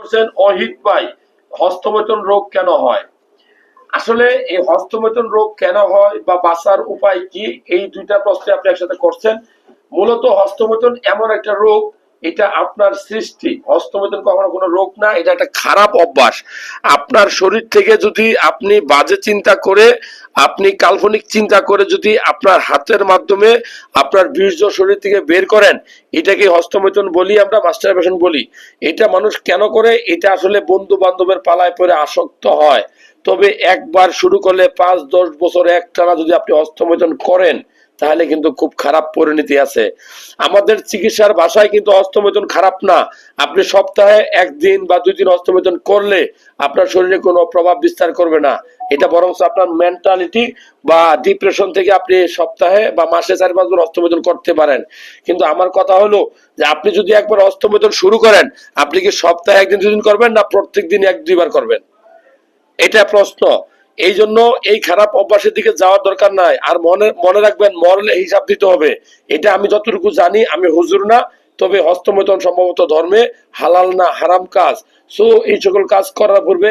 করছেন অহিত ভাই, হস্তমৈথুন রোগ কেন হয়? আসলে এই হস্তমৈথুন রোগ কেন হয় বা বাঁচার উপায় কি, এই দুইটা প্রশ্ন আপনি একসাথে করছেন। মূলত হস্তমৈথুন এমন একটা রোগ, এটা আপনার সৃষ্টি। হস্তমৈথুন কখনো কোনো রোগ না, এটা একটা খারাপ অভ্যাস। আপনার শরীর থেকে যদি আপনি বাজে চিন্তা করে, আপনি কাল্পনিক চিন্তা করে যদি আপনার হাতের মাধ্যমে আপনার বীর্য শরীর থেকে বের করেন, এটাকে হস্তমৈথুন বলি, আমরা মাস্টারবেশন বলি। এটা মানুষ কেন করে? এটা আসলে বন্ধু বান্ধবের পালায় পরে আসক্ত হয়। তবে একবার শুরু করলে 5-10 বছর একটানা যদি আপনি হস্তমৈথুন করেন, তাহলে কিন্তু খুব খারাপ পরিণতি আছে। আমাদের চিকিৎসার ভাষায় কিন্তু হস্তমৈথুন খারাপ না। আপনি সপ্তাহে 1 দিন বা 2 দিন হস্তমৈথুন করলে আপনার শরীরে কোনো প্রভাব বিস্তার করবে না। এটা বরং আপনার মেন্টালিটি বা ডিপ্রেশন থেকে আপনি সপ্তাহে বা মাসে 4-5 বার হস্তমৈথুন করতে পারেন। কিন্তু আমার কথা হলো যে আপনি যদি একবার হস্তমৈথুন শুরু করেন, আপনি কি সপ্তাহে 1 দিন 2 দিন করবেন, না প্রত্যেক দিন 1-2 বার করবেন? এটা প্রশ্ন। এই জন্য এই খারাপ অভ্যাসের দিকে যাওয়ার দরকার নাই। আর মনে মনে রাখবেন, মরলে হিসাব দিতে হবে। এটা আমি যতটুকু জানি, আমি হুজুর না, তবে হস্তমৈথুন সম্ভবত ধর্মে হালাল না হারাম কাজ। সো এই সকল কাজ করার পূর্বে